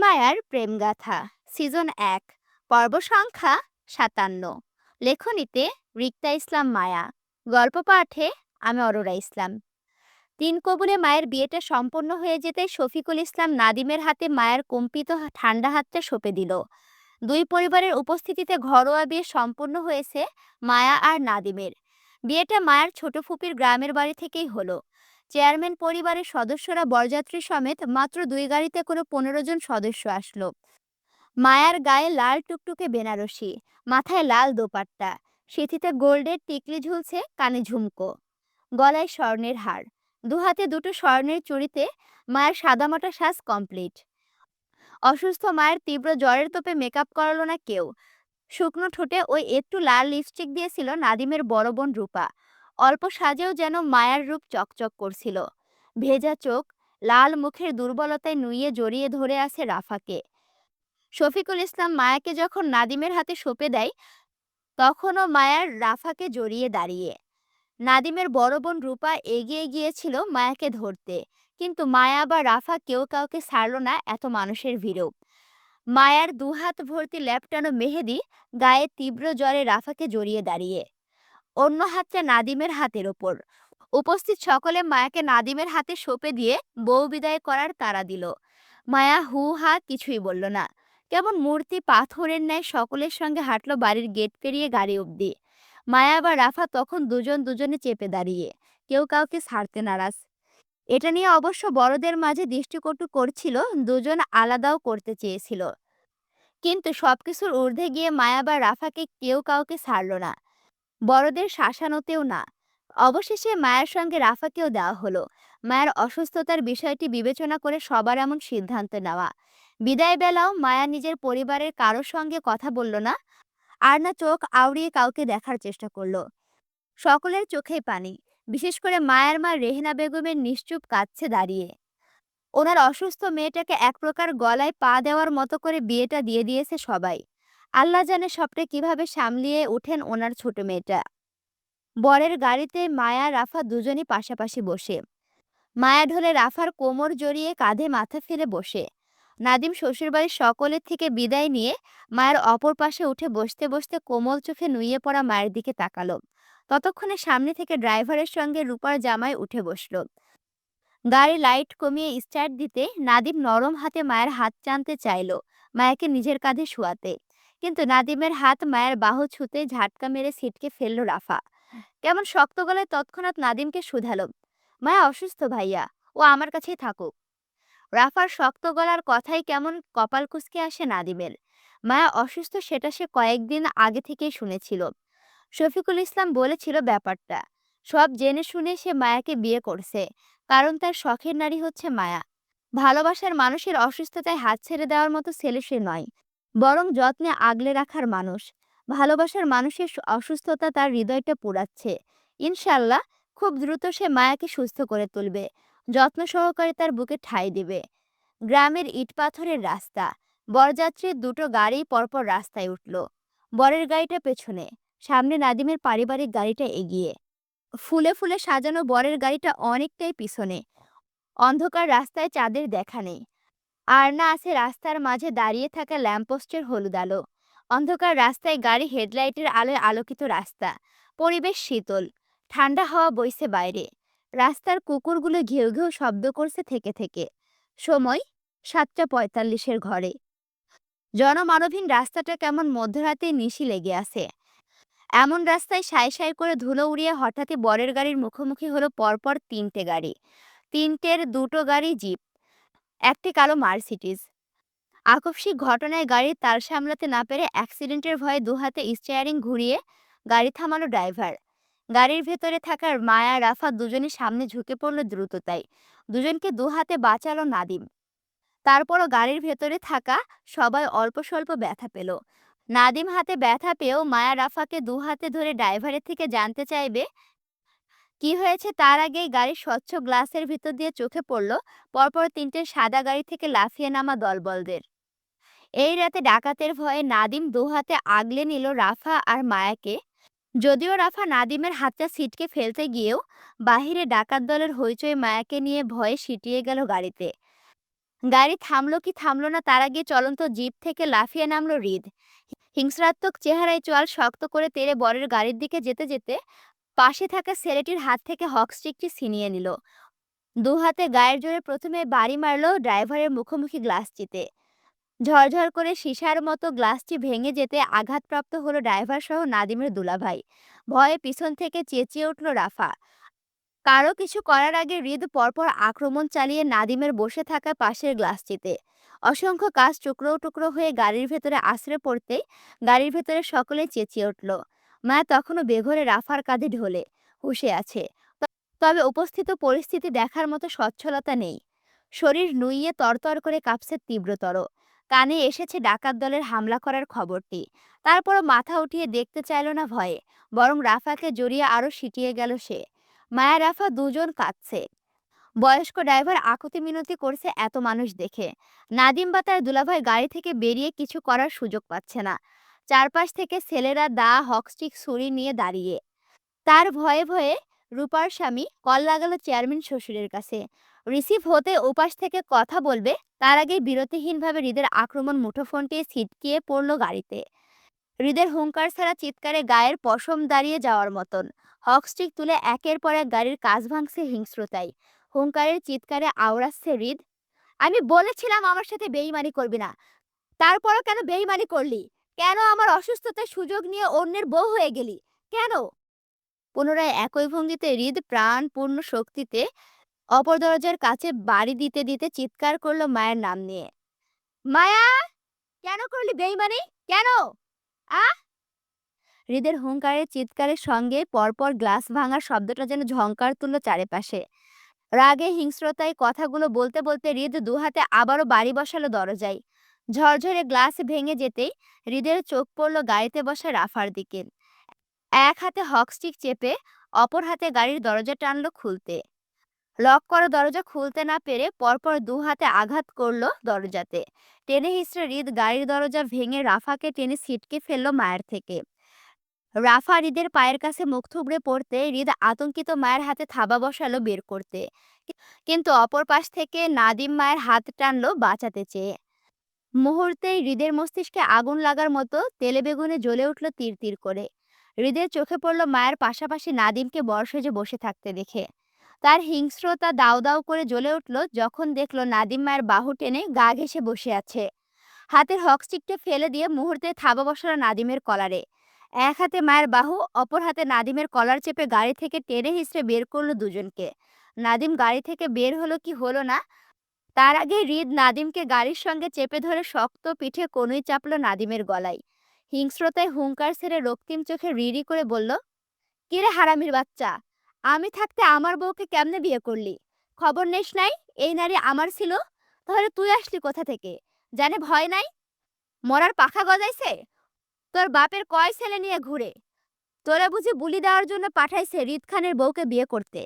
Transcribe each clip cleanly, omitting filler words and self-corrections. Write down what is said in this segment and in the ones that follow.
মায়ার প্রেমগাথা সিজন ১ পর্ব সংখ্যা ৫৭। লেখনীতে রিক্তা ইসলাম মায়া। গল্প পাঠে আমি অরোরা ইসলাম। তিন কবুলে মায়ের বিয়েটা সম্পন্ন হয়ে যেতে শফিকুল ইসলাম নাদিমের হাতে মায়ের কম্পিত ঠান্ডা হাতটা সঁপে দিল। দুই পরিবারের উপস্থিতিতে ঘরোয়া বিয়ে সম্পন্ন হয়েছে মায়া আর নাদিমের। বিয়েটা মায়ার ছোট ফুপির গ্রামের বাড়ি থেকেই হলো। চেয়ারম্যান পরিবারের সদস্যরা বরযাত্রী সমেত মাত্র ২ গাড়িতে করে ১৫ জন সদস্য আসলো। মায়ার গায়ে লাল টুকটুকে বেনারসি, মাথায় লাল দোপাট্টা, সিঁথিতে গোল্ডের টিকলি ঝুলছে, কানে ঝুমকো, গলায় স্বর্ণের হার, দুহাতে দুটো স্বর্ণের চুড়িতে মায়ের সাদামাটা সাজ কমপ্লিট। অসুস্থ মায়ের তীব্র জ্বরের তোপে মেকআপ করালো না কেউ। শুকনো ঠোঁটে ওই একটু লাল লিপস্টিক দিয়েছিল নাদিমের বড় বোন রূপা। অল্প সাজেও যেন মায়ার রূপ চকচক করছিল। ভেজা চোখ, লাল মুখের দুর্বলতায় নুইয়ে জড়িয়ে ধরে আছে রাফাকে। শফিকুল ইসলাম মায়াকে যখন নাদিমের হাতে সঁপে দেয়, তখনও মায়ার রাফাকে জড়িয়ে দাঁড়িয়ে। নাদিমের বড় বোন রূপা এগিয়ে গিয়েছিল মায়াকে ধরতে, কিন্তু মায়া বা রাফা কেউ কাউকে ছাড়ল না এত মানুষের ভিড়েও। মায়ার দুহাত ভর্তি ল্যাপটানো মেহেদি গায়ে তীব্র জ্বরে রাফাকে জড়িয়ে দাঁড়িয়ে, অন্য হাতটা নাদিমের হাতের ওপর। উপস্থিত সকলে মায়াকে নাদিমের হাতে সঁপে দিয়ে বউ বিদায় করার তাড়া দিল। মায়া হু হা কিছুই বলল না, কেমন মূর্তি পাথরের ন্যায় সকলের সঙ্গে হাঁটলো বাড়ির গেট পেরিয়ে গাড়ি অবধি। মায়া বা রাফা তখন দুজন দুজনে চেপে দাঁড়িয়ে, কেউ কাউকে ছাড়তে নারাজ। এটা নিয়ে অবশ্য বড়দের মাঝে দৃষ্টিকটু করছিল, দুজন আলাদাও করতে চেয়েছিল, কিন্তু সবকিছুর ঊর্ধ্বে গিয়ে মায়া বা রাফাকে কেউ কাউকে ছাড়ল না, বড়দের শাসানোতেও না। অবশেষে মায়ের সঙ্গে রাফাকেও দেওয়া হলো। মায়ের অসুস্থতার বিষয়টি বিবেচনা করে সবার এমন সিদ্ধান্ত নেওয়া। বিদায় বেলাও মায়া নিজের পরিবারের কারোর সঙ্গে কথা বলল না, আর না চোখ আউড়িয়ে কাউকে দেখার চেষ্টা করলো। সকলের চোখেই পানি, বিশেষ করে মায়ের মা রেহেনা বেগমের নিশ্চুপ কাঁদছে দাঁড়িয়ে। ওনার অসুস্থ মেয়েটাকে এক প্রকার গলায় পা দেওয়ার মতো করে বিয়েটা দিয়ে দিয়েছে সবাই। আল্লাহ জানে সবটা কিভাবে সামলিয়ে ওঠেন ওনার ছোট মেয়েটা। বরের গাড়িতে মায়া রাফা দুজনই পাশাপাশি বসে। মায়া ঢলে রাফার কোমর জড়িয়ে কাঁধে মাথা ফেলে বসে। নাদিম শ্বশুরবাড়ির সকলের থেকে বিদায় নিয়ে মায়ের অপর পাশে উঠে বসতে বসতে কোমল চোখে নুইয়ে পড়া মায়ের দিকে তাকালো। ততক্ষণে সামনে থেকে ড্রাইভারের সঙ্গে রূপার জামাই উঠে বসলো। গাড়ি লাইট কমিয়ে স্টার্ট দিতে নাদিম নরম হাতে মায়ের হাত টানতে চাইলো, মায়াকে নিজের কাঁধে শোয়াতে। কিন্তু নাদিমের হাত মায়ের বাহু ছুঁতে ঝাটকা মেরে ছিটকে ফেললো রাফা। কেমন শক্ত গলায় তৎক্ষণাৎ নাদিমকে শুধালো, মায়া অসুস্থ ভাইয়া, ও আমার কাছেই থাকুক। রাফার শক্ত গলার কথাই কেমন কপাল কুঁচকে আসে নাদিমের। মায়া অসুস্থ সেটা সে কয়েকদিন আগে থেকেই শুনেছিল। শফিকুল ইসলাম বলেছিল ব্যাপারটা। সব জেনে শুনে সে মায়াকে বিয়ে করছে, কারণ তার শখের নারী হচ্ছে মায়া। ভালোবাসার মানুষের অসুস্থতায় হাত ছেড়ে দেওয়ার মতো ছেলে সে নয়, বরং যত্নে আগলে রাখার মানুষ। ভালোবাসার মানুষের অসুস্থতা তার হৃদয়টা পোড়াচ্ছে। ইনশাল্লাহ খুব দ্রুত সে মায়াকে সুস্থ করে তুলবে, যত্ন সহকারে তার বুকে ঠাঁই দিবে। গ্রামের ইট পাথরের রাস্তা, বরযাত্রীর দুটো গাড়ি পরপর রাস্তায় উঠল। বরের গাড়িটা পেছনে, সামনে নাদিমের পারিবারিক গাড়িটা এগিয়ে। ফুলে ফুলে সাজানো বরের গাড়িটা অনেকটাই পিছনে। অন্ধকার রাস্তায় চাঁদের দেখা নেই, আর না আছে রাস্তার মাঝে দাঁড়িয়ে থাকা ল্যাম্পপোস্টের হলুদ আলো। অন্ধকার রাস্তায় গাড়ি হেডলাইটের আলোয় আলোকিত রাস্তা। পরিবেশ শীতল, ঠান্ডা হাওয়া বইছে বাইরে। রাস্তার কুকুরগুলো ঘেউ ঘেউ শব্দ করছে থেকে থেকে। সময় ৭টা ৪৫ ঘরে। জনমানবহীন রাস্তাটা কেমন মধ্যরাতে নিশি লেগে আছে। এমন রাস্তায় সাই সাই করে ধুলো উড়িয়ে হঠাৎই বরের গাড়ির মুখোমুখি হলো পরপর তিনটে গাড়ি। তিনটের দুটো গাড়ি জিপ, একটি কালো মার্সিডিজ। আকস্মিক ঘটনায় গাড়ির তাল সামলাতে না পেরে অ্যাক্সিডেন্টের ভয়ে দুহাতে স্টিয়ারিং ঘুরিয়ে গাড়ি থামালো ড্রাইভার। গাড়ির ভেতরে থাকার মায়া রাফা দুজনই সামনে ঝুঁকে পড়লো দ্রুততায়। দুজনকে দুহাতে বাঁচালো নাদিম। তারপরও গাড়ির ভেতরে থাকা সবাই অল্প স্বল্প ব্যথা পেল। নাদিম হাতে ব্যথা পেয়েও মায়া রাফাকে দুহাতে ধরে ড্রাইভারের থেকে জানতে চাইবে কি হয়েছে, তার আগেই গাড়ির স্বচ্ছ গ্লাসের ভিতর দিয়ে চোখে পড়ল পরপর তিনটে সাদা গাড়ি থেকে লাফিয়ে নামা দলবলদের। এই রাতে ডাকাতের ভয়ে নাদিম দুহাতে আগলে নিল রাফা আর মায়াকে। যদিও রাফা নাদিমের হাতটা ছিটকে ফেলতে গিয়েও বাহিরে ডাকাত দলের হইচই মায়াকে নিয়ে ভয়ে সিটিয়ে গেল গাড়িতে। গাড়ি থামলো কি থামলো না তার আগে চলন্ত জিপ থেকে লাফিয়ে নামলো হৃদ। হিংস্রাত্মক চেহারায় চোয়াল শক্ত করে তেড়ে বরের গাড়ির দিকে যেতে যেতে পাশে থাকা ছেলেটির হাত থেকে হকস্টিকটি ছিনিয়ে নিল। দু হাতে গায়ের জোরে প্রথমে বাড়ি মারলো ড্রাইভারের মুখোমুখি গ্লাসটিতে। ঝরঝর করে সীসার মতো গ্লাসটি ভেঙে যেতে আঘাতপ্রাপ্ত হলো ড্রাইভার সহ নাদিমের দুলাভাই। ভয়ে পিছন থেকে চেঁচিয়ে উঠল রাফা। কারো কিছু করার আগে হৃদ পরপর আক্রমণ চালিয়ে নাদিমের বসে থাকা পাশের গ্লাসটিতে। অসংখ্য কাঁচ টুকরো টুকরো হয়ে গাড়ির ভেতরে আছড়ে পড়তে গাড়ির ভেতরে সকলে চেঁচিয়ে উঠল। মায়া তখনও বেঘরে রাফার কাঁধে ঢলে হুঁশে আছে। তবে উপস্থিত পরিস্থিতি দেখার মতো সচ্ছলতা নেই। শরীর নুইয়ে তরতর করে কাঁপছে তীব্রতর। কানে এসেছে ডাকাত দলের হামলা করার খবরটি। তারপরও মাথা উঠিয়ে দেখতে চাইল না ভয়ে, বরং রাফাকে জড়িয়ে আরো সিটিয়ে গেল সে। মায়া রাফা দুজন কাঁদছে। বয়স্ক ড্রাইভার আকুতি মিনতি করছে এত মানুষ দেখে। নাদিম বা তার দুলাভাই গাড়ি থেকে বেরিয়ে কিছু করার সুযোগ পাচ্ছে না। চারপাশ থেকে ছেলেরা দা হকস্টিক ছুরি নিয়ে দাঁড়িয়ে। তার ভয়ে ভয়ে রূপার স্বামী কল লাগালো চেয়ারম্যান শ্বশুরের কাছে। রিসিভ হতে ওপাশ থেকে কথা বলবে তার আগেই বিরতিহীনভাবে হৃদের আক্রমণ মুঠোফোনটি ছিটকিয়ে পড়ল গাড়িতে। হৃদের হুঙ্কার ছাড়া চিৎকারে গায়ের পশম দাঁড়িয়ে যাওয়ার মতন। হকস্টিক তুলে একের পর এক গাড়ির কাজ ভাঙছে হিংস্রতায়। হুঙ্কারের চিৎকারে আওড়াচ্ছে হৃদ, আমি বলেছিলাম আমার সাথে বেইমানি করবি না, তারপরও কেন বেইমানি করলি? কেন আমার অসুস্থতার সুযোগ নিয়ে অন্যের বউ হয়ে গেলি? কেন? পুনরায় একই ভঙ্গিতে হৃদ প্রাণপূর্ণ শক্তিতে অপর দরজার কাছে বাড়ি দিতে দিতে চিৎকার করলো মায়ের নাম নিয়ে। মায়া, কেন করলি বেইমানি? কেন? আ হৃদের হুঙ্কারের চিৎকারের সঙ্গে পরপর গ্লাস ভাঙার শব্দটা যেন ঝংকার তুলল চারিপাশে। রাগে হিংস্রতায় কথাগুলো বলতে বলতে হৃদ দুহাতে আবারও বাড়ি বসালো দরজায়। ঝরঝরে গ্লাস ভেঙে যেতেই হৃদের চোখ পড়ল গাড়িতে বসা রাফার দিকে। এক হাতে হকস্টিক চেপে অপর হাতে গাড়ির দরজা টানলো খুলতে। লক করা দরজা খুলতে না পেরে পরপর দু হাতে আঘাত করলো দরজাতে। টেনে হিঁচড়ে হৃদ গাড়ির দরজা ভেঙে রাফাকে টেনে ছিটকে ফেললো মায়ের থেকে। রাফা হৃদের পায়ের কাছে মুখ থুবড়ে পড়তে হৃদ আতঙ্কিত মায়ের হাতে থাবা বসালো বের করতে। কিন্তু অপর পাশ থেকে নাদিম মায়ের হাত টানলো বাঁচাতে চেয়ে। মুহূর্তেই হৃদের মস্তিষ্কে আগুন লাগার মতো তেলে বেগুনে জ্বলে উঠল তীর তীর করে। হৃদের চোখে পড়ল মায়ের পাশাপাশি নাদিমকে বর সেজে বসে থাকতে দেখে। তার হিংস্রতা দাউ দাউ করে জ্বলে উঠল যখন দেখলো নাদিম মায়ের বাহু টেনে গা ঘেঁষে বসে আছে। হাতের হকস্টিকটা ফেলে দিয়ে মুহূর্তে থাবা বসালো নাদিমের কলারে। এক হাতে মায়ের বাহু, অপর হাতে নাদিমের কলার চেপে গাড়ি থেকে টেনে হিঁচড়ে বের করলো দুজনকে। নাদিম গাড়ি থেকে বের হলো কি হলো না, তার আগে হৃদ নাদিমকে গাড়ির সঙ্গে চেপে ধরে শক্ত পিঠে কনুই চাপলো নাদিমের গলায়। হিংস্রতায় হুঙ্কার ছেড়ে রক্তিম চোখে রিরি করে বলল, কিরে হারামির বাচ্চা, আমি থাকতে আমার বউকে কেমনে বিয়ে করলি? খবর নেস নাই এই নারী আমার ছিল? তাহলে তুই আসলি কোথা থেকে? জানে ভয় নাই? মরার পাখা গজাইছে? তোর বাপের কয় ছেলে নিয়ে ঘুরে? তোরা বুঝি বুলি দেওয়ার জন্য পাঠাইছে হৃদ খানের বউকে বিয়ে করতে?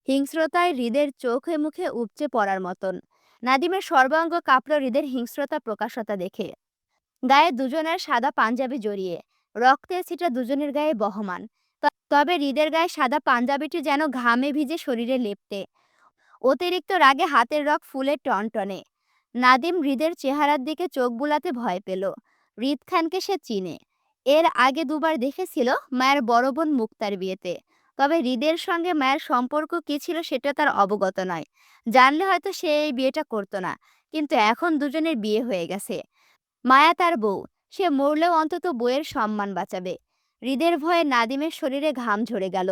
হিংস্রতায় হৃদের চোখে মুখে উপচে পড়ার মতন। নাদিমের সর্বাঙ্গ কাঁপল হৃদের হিংস্রতা প্রকাশতা দেখে। গায়ে দুজনের সাদা পাঞ্জাবি জড়িয়ে, রক্তের ছিটা দুজনের গায়ে বহমান। তবে হৃদের গায়ে সাদা পাঞ্জাবিটি যেন ঘামে ভিজে শরীরে লেপ্টে। অতিরিক্ত রাগে হাতের রক ফুলে টনটনে। নাদিম হৃদের চেহারার দিকে চোখ বুলাতে ভয় পেল। হৃদ খানকে সে চিনে। এর আগে দুবার দেখেছিল মায়ের বড় বোন মুক্তার বিয়েতে। তবে হৃদের সঙ্গে মায়ের সম্পর্ক কি ছিল সেটা তার অবগত নয়। জানলে হয়তো সে এই বিয়েটা করতো না। কিন্তু এখন দুজনের বিয়ে হয়ে গেছে। মায়া তার বউ, সে মরলেও অন্তত বউয়ের সম্মান বাঁচাবে। হৃদের ভয়ে নাদিমের শরীরে ঘাম ঝরে গেল।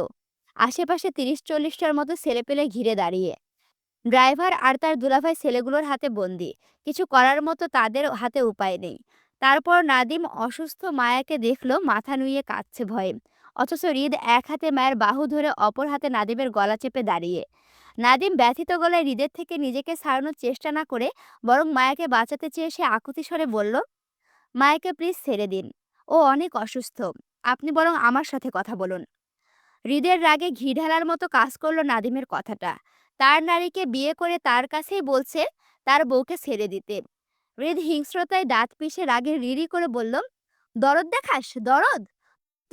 আশেপাশে ৩০-৪০টার মতো ছেলেপেলে ঘিরে দাঁড়িয়ে। ড্রাইভার আর তার দুলাভাই ছেলেগুলোর হাতে বন্দি। কিছু করার মতো তাদের হাতে উপায় নেই। তারপর নাদিম অসুস্থ মায়াকে দেখলো মাথা নুইয়ে কাঁদছে ভয়ে। অথচ হৃদ এক হাতে মায়ের বাহু ধরে অপর হাতে নাদিমের গলা চেপে দাঁড়িয়ে। নাদিম ব্যথিত গলায় হৃদের থেকে নিজেকে ছাড়ানোর চেষ্টা না করে বরং মায়াকে বাঁচাতে চেয়ে সে আকুতি স্বরে বলল, মায়াকে প্লিজ ছেড়ে দিন, ও অনেক অসুস্থ, আপনি বরং আমার সাথে কথা বলুন। হৃদের রাগে ঘি ঢালার মতো কাজ করলো নাদিমের কথাটা। তার নারীকে বিয়ে করে তার কাছেই বলছে তার বউকে ছেড়ে দিতে। হৃদ হিংস্রতায় দাঁত পিষে রাগে রিরি করে বলল, দরদ দেখাস দরদ?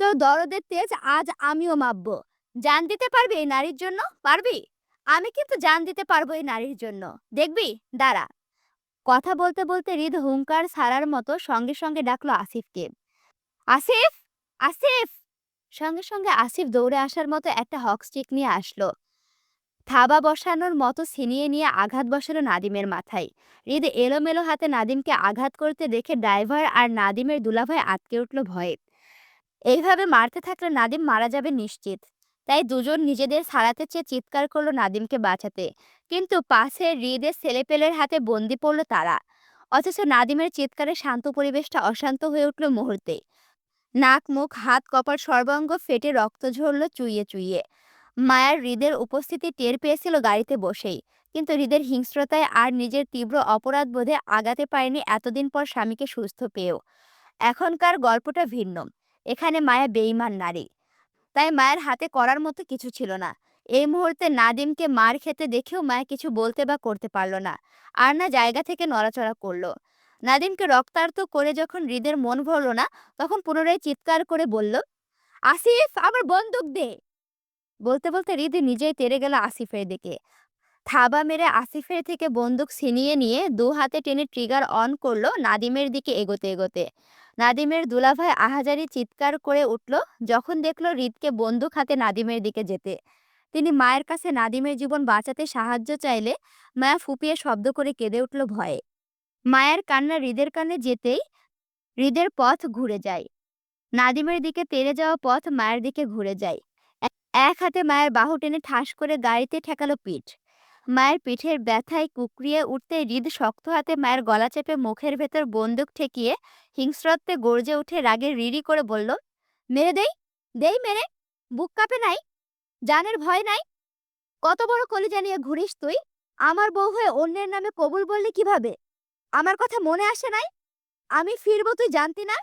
তোর দরদের তেজ আজ আমিও মাপবো। জান দিতে পারবি এই নারীর জন্য? পারবি? আমি কিন্তু জান দিতে পারবো এই নারীর জন্য, দেখবি, দাঁড়া। কথা বলতে বলতে হৃদ হুংকার ছাড়ার মতো সঙ্গে সঙ্গে ডাকলো আসিফকে। আসিফ! আসিফ! সঙ্গে সঙ্গে আসিফ দৌড়ে আসার মতো একটা হক স্টিক নিয়ে আসলো। থাবা বসানোর মতো ছিনিয়ে নিয়ে আঘাত বসালো নাদিমের মাথায়। হৃদ এলোমেলো হাতে নাদিমকে আঘাত করতে দেখে ড্রাইভার আর নাদিমের দুলাভাই আটকে উঠল ভয়ে। এইভাবে মারতে থাকলে নাদিম মারা যাবে নিশ্চিত। তাই দুজন নিজেদের ছাড়াতে চেয়ে চিৎকার করলো নাদিমকে বাঁচাতে। কিন্তু পাশে হৃদের ছেলেপেলের হাতে বন্দি পড়ল তারা। অথচ নাদিমের চিৎকারে শান্ত পরিবেশটা অশান্ত হয়ে উঠল মুহূর্তে। নাক মুখ হাত কপাল সর্বাঙ্গ ফেটে রক্ত ঝরল চুইয়ে চুইয়ে। মায়ার হৃদের উপস্থিতি টের পেয়েছিল গাড়িতে বসেই। কিন্তু হৃদের হিংস্রতায় আর নিজের তীব্র অপরাধ বোধে আগাতে পারেনি এতদিন পর স্বামীকে সুস্থ পেয়েও। এখনকার গল্পটা ভিন্ন। এখানে মায়া বেঈমান নারী। তাই মায়ের হাতে করার মতো কিছু ছিল না। এই মুহূর্তে নাদিমকে মার খেতে দেখেও মায়া কিছু বলতে বা করতে পারল না। আর না জায়গা থেকে নড়াচড়া করলো। নাদিমকে রক্তাক্ত করে যখন হৃদের মন ভরল না, তখন পুনরায় চিৎকার করে বলল, আসিফ, আমার বন্দুক দে। বলতে বলতে হৃদ নিজেই তেড়ে গেল আসিফের দিকে। থাবা মেরে আসিফের থেকে বন্দুক ছিনিয়ে নিয়ে দু হাতে টেনে ট্রিগার অন করলো নাদিমের দিকে এগোতে এগোতে। নাদিমের দুলাভাই আহাজারি চিৎকার করে উঠল যখন দেখলো হৃদকে বন্দুক হাতে নাদিমের দিকে যেতে। তিনি মায়ের কাছে নাদিমের জীবন বাঁচাতে সাহায্য চাইলে মায়া ফুপিয়ে শব্দ করে কেঁদে উঠল ভয়ে। মায়ের কান্না হৃদের কানে যেতেই হৃদের পথ ঘুরে যায়। নাদিমের দিকে তেড়ে যাওয়া পথ মায়ের দিকে ঘুরে যায়। এক হাতে মায়ের বাহু টেনে ঠাস করে গাড়িতে ঠেকালো পিঠ। মায়ের পিঠের ব্যথায় কুকরিয়ে উঠতে হৃদ শক্ত হাতে মায়ের গলা চেপে মুখের ভেতর বন্দুক ঠেকিয়ে হিংস্রত্বে গর্জে উঠে রাগে রিরি করে বলল, মেরে দেই, দেই মেরে, বুক কাঁপে নাই, জানের ভয় নাই? কত বড় কলিজা নিয়ে ঘুরিস তুই? আমার বউ হয়ে অন্যের নামে কবুল বললি কিভাবে? আমার কথা মনে আসে নাই? আমি ফিরবো তুই জানতি না?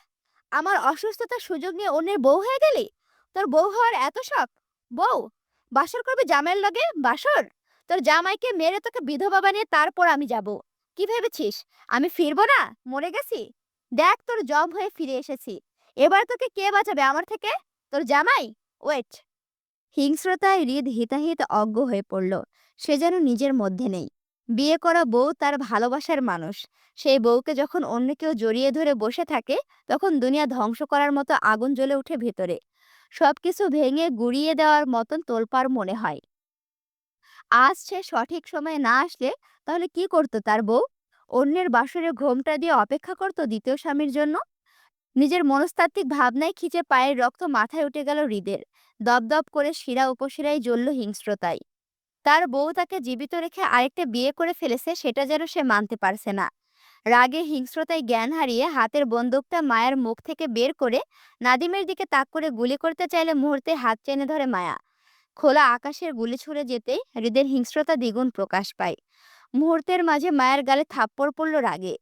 আমার অসুস্থতার সুযোগ নিয়ে অন্যের বউ হয়ে গেলি? তোর বউ হওয়ার এত শখ? বউ বাসর করবে জামাইয়ের লগে? বাসর? তোর জামাইকে মেরে তোকে বিধবা বানিয়ে তারপর আমি যাব। কি ভেবেছিস আমি ফিরবো না? মরে গেছি? দেখ তোর জব হয়ে ফিরে এসেছি। এবার তোকে কে বাঁচাবে আমার থেকে? তোর জামাই? ওয়েট। হিংস্রতায় হৃদ হিতাহিত অজ্ঞ হয়ে পড়ল। সে যেন নিজের মধ্যে নেই। বিয়ে করা বউ তার ভালোবাসার মানুষ। সেই বউকে যখন অন্য কেউ জড়িয়ে ধরে বসে থাকে, তখন দুনিয়া ধ্বংস করার মতো আগুন জ্বলে উঠে ভেতরে। সবকিছু ভেঙে গুড়িয়ে দেওয়ার মতন তোলপাড় মনে হয়। আজ সে সঠিক সময়ে না আসলে তাহলে কি করতো তার বউ? অন্যের বাসরে ঘোমটা দিয়ে অপেক্ষা করতো দ্বিতীয় স্বামীর জন্য? নিজের মনস্তাত্ত্বিক ভাবনায় খিচে পায়ের রক্ত মাথায় উঠে গেল হৃদের। দপদপ করে শিরা উপশিরায় জ্বলল হিংস্রতায়। তার বউ তাকে জীবিত রেখে আরেকটা বিয়ে করে ফেলেছে, সেটা যেন সে মানতে পারছে না। রাগে হিংস্রতায় জ্ঞান হারিয়ে হাতের বন্দুকটা মায়ের মুখ থেকে বের করে নাদিমের দিকে তাক করে গুলি করতে চাইলে মুহূর্তে হাত টেনে ধরে মায়া। খোলা আকাশের গুলি ছুড়ে যেতেই হৃদের হিংস্রতা দ্বিগুণ প্রকাশ পায়। মুহূর্তের মাঝে মায়ের গালে থাপ্পড় পড়ল রাগে।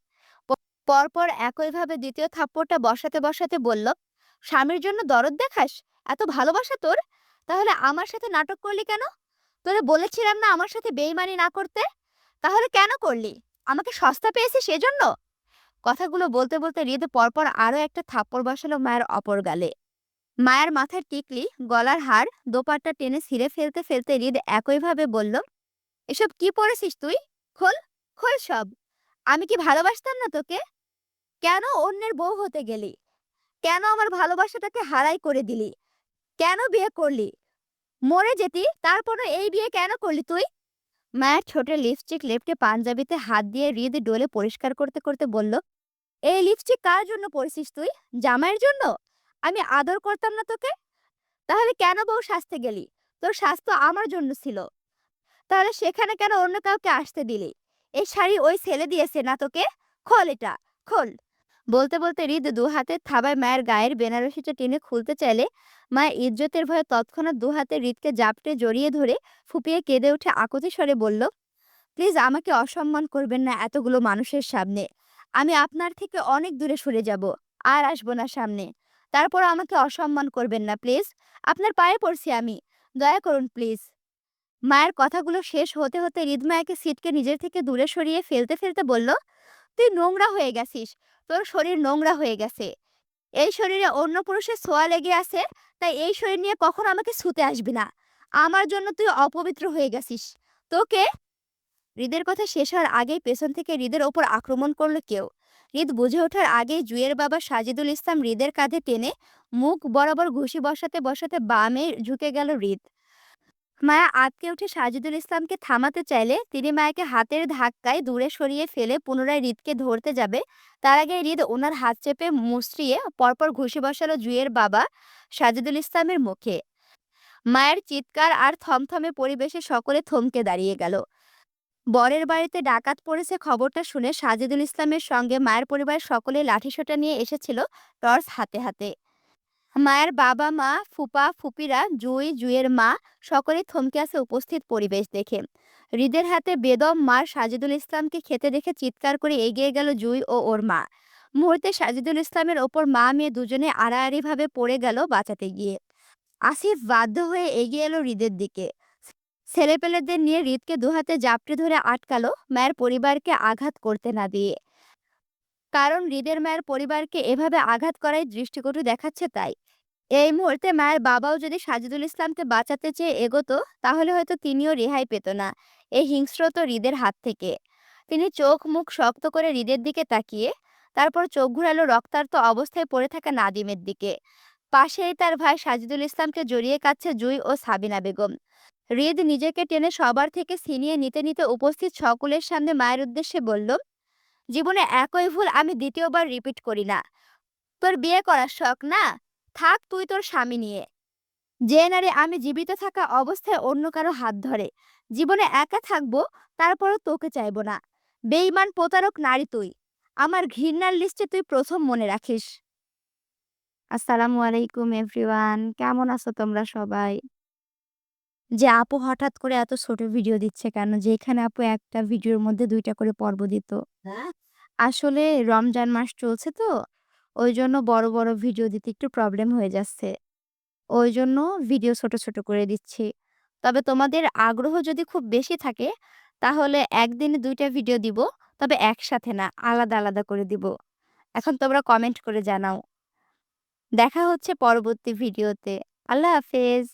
পরপর একইভাবে দ্বিতীয় থাপ্পড়টা বসাতে বসাতে বলল, স্বামীর জন্য দরদ দেখাস? এত ভালোবাসা তোর? তাহলে আমার সাথে নাটক করলি কেন? তোরে বলেছিলাম না আমার সাথে বেইমানি না করতে? তাহলে কেন করলি? আমাকে সস্তা পেয়েছিস সেজন্য? কথাগুলো বলতে বলতে হৃদ পরপর আরো একটা থাপ্পড় বসালো মায়ের অপর গালে। মায়ের মাথার টিকলি, গলার হার, দোপাট্টা টেনে ছিঁড়ে ফেলতে ফেলতে হৃদ একইভাবে বলল, এসব কি পড়েছিস তুই? খোল, খোল সব। আমি কি ভালোবাসতাম না তোকে? কেন অন্যের বউ হতে গেলি? কেন আমার ভালোবাসাটাকে হারাই করে দিলি? কেন বিয়ে করলি? মরে যেতি, তারপরও এই বিয়ে কেন করলি তুই? মায়ের ঠোঁটে লিপস্টিক লেপটে পাঞ্জাবিতে হাত দিয়ে হৃদ ডোলে পরিষ্কার করতে করতে বলল, এই লিপস্টিক কার জন্য পরছিস তুই? জামাইয়ের জন্য? আমি আদর করতাম না তোকে? তাহলে কেন বউ সাজতে গেলি? তোর স্বাস্থ্য আমার জন্য ছিল। তাহলে সেখানে কেন অন্য কাউকে আসতে দিলি? এই শাড়ি ওই ছেলে দিয়েছে না তোকে? খোল এটা, খোল। বলতে বলতে হৃদ দু হাতের থাবায় মায়ের গায়ের বেনারসিটা টেনে খুলতে চাইলে মায়ের ইজ্জতের ভয়ে তৎক্ষণাৎ দু হাতে হৃদকে জাপটে জড়িয়ে ধরে ফুপিয়ে কেঁদে উঠে আকুতি স্বরে বলল, প্লিজ আমাকে অসম্মান করবেন না এতগুলো মানুষের সামনে। আমি আপনার থেকে অনেক দূরে সরে যাব, আর আসবো না সামনে। তারপর আমাকে অসম্মান করবেন না প্লিজ। আপনার পায়ে পড়ছি আমি, দয়া করুন প্লিজ। মায়ের কথাগুলো শেষ হতে হতে হৃদ মায়াকে সিটকে নিজের থেকে দূরে সরিয়ে ফেলতে ফেলতে বলল, তুই নোংরা হয়ে গেছিস। তোর শরীর নোংরা হয়ে গেছে। এই শরীরে অন্য পুরুষের ছোঁয়া লেগে আছে। তাই এই শরীর নিয়ে কখনো আমাকে ছুতে আসবি না। আমার জন্য তুই অপবিত্র হয়ে গেছিস। তোকে হৃদের কথা শেষ হওয়ার আগেই পেছন থেকে হৃদের ওপর আক্রমণ করলো কেউ। হৃদ বুঝে ওঠার আগেই জুঁইয়ের বাবা সাজিদুল ইসলাম হৃদের কাঁধে টেনে মুখ বরাবর ঘুষি বসাতে বসাতে বামে ঝুঁকে গেল হৃদ। মায়া আঁতকে উঠে সাজিদুল ইসলামকে থামাতে চাইলে তিনি মায়াকে হাতের ধাক্কায় দূরে সরিয়ে ফেলে পুনরায় হৃদকে ধরতে যাবে। তার আগে হৃদ ওনার হাত চেপে মুচড়িয়ে পরপর ঘুষি বসালো জুঁইয়ের বাবা সাজিদুল ইসলামের মুখে। মায়ের চিৎকার আর থমথমে পরিবেশে সকলে থমকে দাঁড়িয়ে গেল। বরের বাড়িতে ডাকাত পড়েছে খবরটা শুনে সাজিদুল ইসলামের সঙ্গে মায়ের পরিবারের সকলে লাঠিসোঁটা নিয়ে এসেছিল টর্চ হাতে হাতে। মায়ের বাবা মা ফুপা ফুপিরা জুঁইয়ের মা সকলেই থমকে আছে উপস্থিত পরিবেশ দেখে। হৃদের হাতে বেদম মার সাজিদুল ইসলামকে খেতে দেখে চিৎকার করে এগিয়ে গেল জুঁই ও ওর মা। মুহূর্তে সাজিদুল ইসলামের ওপর মা মেয়ে দুজনে আড়াআড়ি ভাবে পড়ে গেল বাঁচাতে গিয়ে। আসিফ বাধ্য হয়ে এগিয়ে এলো হৃদের দিকে। ছেলেপেলেদের নিয়ে হৃদকে দুহাতে জাপটে ধরে আটকালো, মায়ের পরিবারকে আঘাত করতে না দিয়ে। কারণ হৃদের মায়ের পরিবারকে এভাবে আঘাত করাই দৃষ্টিকটু দেখাচ্ছে তাই। এই মুহূর্তে মায়ের বাবাও যদি সাজিদুল ইসলামকে বাঁচাতে চেয়ে এগোতো তাহলে হয়তো তিনিও রেহাই পেত না এই হিংস্রত হৃদের হাত থেকে। তিনি চোখ মুখ শক্ত করে হৃদের দিকে তাকিয়ে তারপর চোখ ঘুরালো রক্তাক্ত অবস্থায় পড়ে থাকা নাদিমের দিকে। পাশেই তার ভাই সাজিদুল ইসলামকে জড়িয়ে কাচ্ছে জুঁই ও সাবিনা বেগম। হৃদ নিজেকে টেনে সবার থেকে ছিনিয়ে নিতে নিতে উপস্থিত সকলের সামনে মায়ের উদ্দেশ্যে বলল, জীবনে একই ভুল আমি দ্বিতীয়বার রিপিট করি না। তোর বিয়ে করার শখ না, থাক তুই তোর স্বামী নিয়ে। যে নারী আমি জীবিত থাকা অবস্থায় অন্য কারো হাত ধরে জীবনে একা থাকবো তারপরও তোকে চাইবো না। বেঈমান প্রতারক নারী তুই, আমার ঘৃণার লিস্টে তুই প্রথম মনে রাখিস। আসসালামু আলাইকুম এভরিওয়ান, কেমন আছো তোমরা সবাই? যে আপু হঠাৎ করে এত ছোট ভিডিও দিচ্ছে কেন? যেখানে আপু একটা ভিডিওর মধ্যে ২টা করে পর্ব দিত। আসলে রমজান মাস চলছে তো, ওইজন্য বড়, বড় ভিডিও দিতে একটু প্রবলেম হয়ে যাচ্ছে। ওইজন্য ভিডিও ছোট, ছোট করে দিচ্ছি। তবে তোমাদের আগ্রহ যদি খুব বেশি থাকে, তাহলে একদিনে ২ টা ভিডিও দিব। তবে একসাথে না, আলাদা, আলাদা করে দিব। এখন তোমরা কমেন্ট করে জানাও। দেখা হচ্ছে পরবর্তী ভিডিওতে। আল্লাহ হাফেজ।